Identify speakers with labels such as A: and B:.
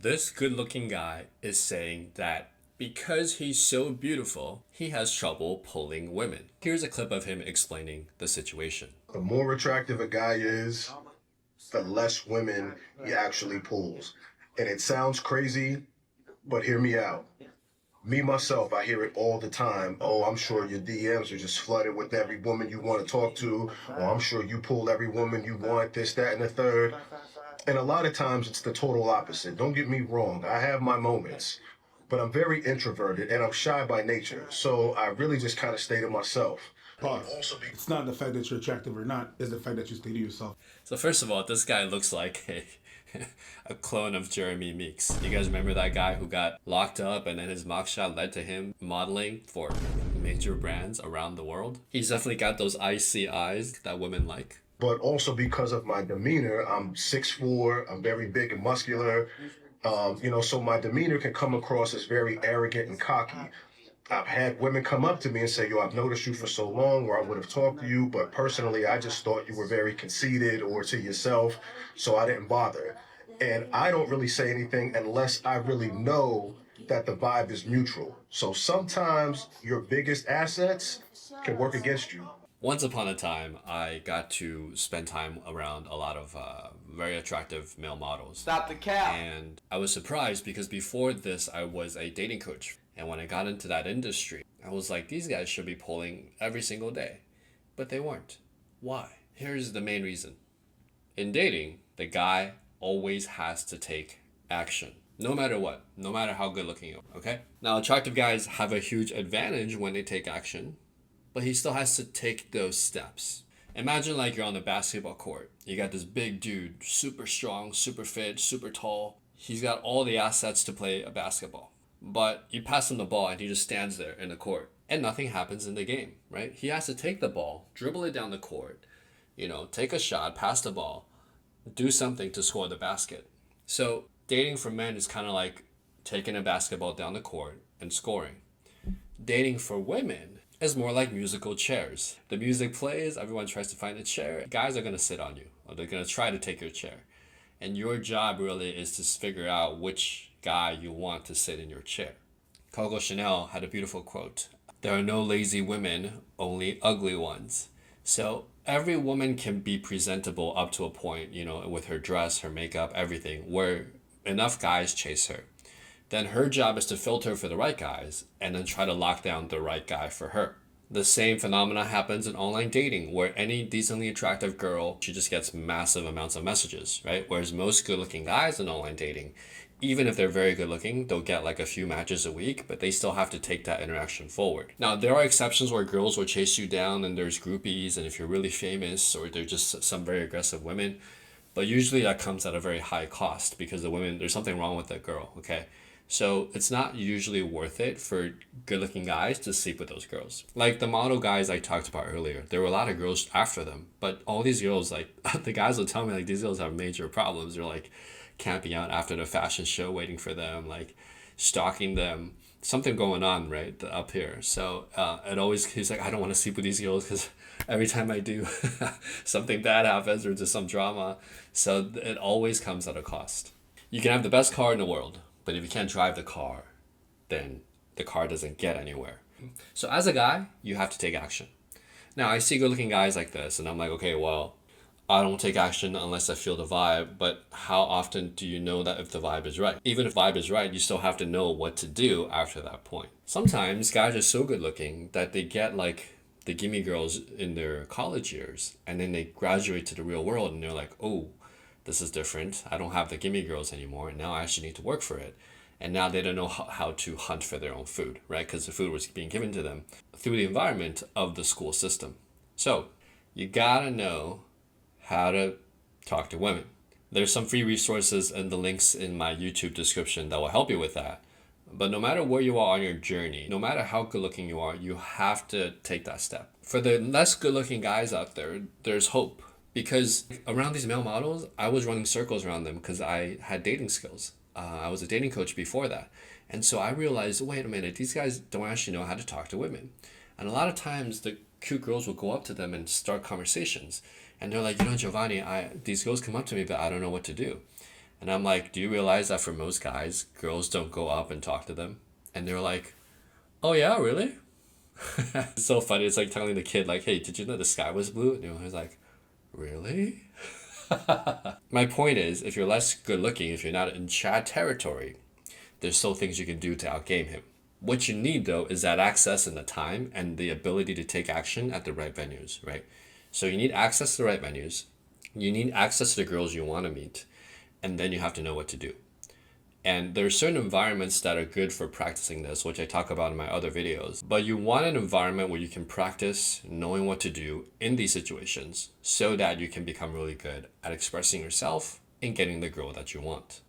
A: This good looking guy is saying that because he's so beautiful, he has trouble pulling women. Here's a clip of him explaining the situation.
B: The more attractive a guy is, the less women he actually pulls. And it sounds crazy, but hear me out. Me, myself, I hear it all the time. Oh, I'm sure your DMs are just flooded with every woman you want to talk to. Or I'm sure you pull every woman you want, this, that, and the third. And a lot of times it's the total opposite. Don't get me wrong, I have my moments. But I'm very introverted and I'm shy by nature. So I really just kind of stay to myself.
C: Pause. It's not the fact that you're attractive or not, it's the fact that you stay to yourself.
A: So first of all, this guy looks like a clone of Jeremy Meeks. You guys remember that guy who got locked up and then his mugshot led to him modeling for major brands around the world? He's definitely got those icy eyes that women like.
B: But also because of my demeanor, I'm 6'4", I'm very big and muscular. So my demeanor can come across as very arrogant and cocky. I've had women come up to me and say, yo, I've noticed you for so long, or I would have talked to you, but personally, I just thought you were very conceited or to yourself, so I didn't bother. And I don't really say anything unless I really know that the vibe is mutual. So sometimes your biggest assets can work against you.
A: Once upon a time, I got to spend time around a lot of very attractive male models.
D: Stop the cap.
A: And I was surprised because before this, I was a dating coach. And when I got into that industry, I was like, these guys should be pulling every single day. But they weren't. Why? Here's the main reason. In dating, the guy always has to take action. No matter what. No matter how good looking you are. Okay? Now, attractive guys have a huge advantage when they take action. But he still has to take those steps. Imagine like you're on the basketball court. You got this big dude, super strong, super fit, super tall. He's got all the assets to play a basketball. But you pass him the ball and he just stands there in the court. And nothing happens in the game, right? He has to take the ball, dribble it down the court, take a shot, pass the ball, do something to score the basket. So dating for men is kind of like taking a basketball down the court and scoring. Dating for women is more like musical chairs. The music plays, everyone tries to find a chair. Guys are going to sit on you, or they're going to try to take your chair. And your job really is to figure out which guy you want to sit in your chair. Coco Chanel had a beautiful quote. There are no lazy women, only ugly ones. So every woman can be presentable up to a point, with her dress, her makeup, everything, where enough guys chase her. Then her job is to filter for the right guys and then try to lock down the right guy for her. The same phenomena happens in online dating where any decently attractive girl, she just gets massive amounts of messages, right? Whereas most good looking guys in online dating, even if they're very good looking, they'll get like a few matches a week, but they still have to take that interaction forward. Now, there are exceptions where girls will chase you down and there's groupies, and if you're really famous or they're just some very aggressive women, but usually that comes at a very high cost because the women, there's something wrong with that girl, okay? So it's not usually worth it for good looking guys to sleep with those girls. Like the model guys I talked about earlier, there were a lot of girls after them, but all these girls, like the guys will tell me like these girls have major problems. They're like camping out after the fashion show, waiting for them, like stalking them, something going on right up here. So he's like, I don't want to sleep with these girls because every time I do, something bad happens or just some drama. So it always comes at a cost. You can have the best car in the world, but if you can't drive the car, then the car doesn't get anywhere. So as a guy, you have to take action. Now, I see good looking guys like this, and I'm like, okay, well, I don't take action unless I feel the vibe, but how often do you know that if the vibe is right? Even if the vibe is right, you still have to know what to do after that point. Sometimes guys are so good looking that they get like the gimme girls in their college years, and then they graduate to the real world, and they're like, oh, this is different. I don't have the gimme girls anymore. And now I actually need to work for it. And now they don't know how to hunt for their own food, right? Because the food was being given to them through the environment of the school system. So you gotta know how to talk to women. There's some free resources and the links in my YouTube description that will help you with that. But no matter where you are on your journey, no matter how good looking you are, you have to take that step. For the less good looking guys out there, there's hope. Because around these male models, I was running circles around them because I had dating skills. I was a dating coach before that. And so I realized, wait a minute, these guys don't actually know how to talk to women. And a lot of times the cute girls will go up to them and start conversations. And they're like, Giovanni, these girls come up to me, but I don't know what to do. And I'm like, do you realize that for most guys, girls don't go up and talk to them? And they're like, oh yeah, really? It's so funny. It's like telling the kid, like, hey, did you know the sky was blue? And he's like, really? My point is, if you're less good looking, if you're not in Chad territory, there's still things you can do to outgame him. What you need though is that access and the time and the ability to take action at the right venues, right? So you need access to the right venues. You need access to the girls you want to meet, and then you have to know what to do. And there are certain environments that are good for practicing this, which I talk about in my other videos. But you want an environment where you can practice knowing what to do in these situations so that you can become really good at expressing yourself and getting the girl that you want.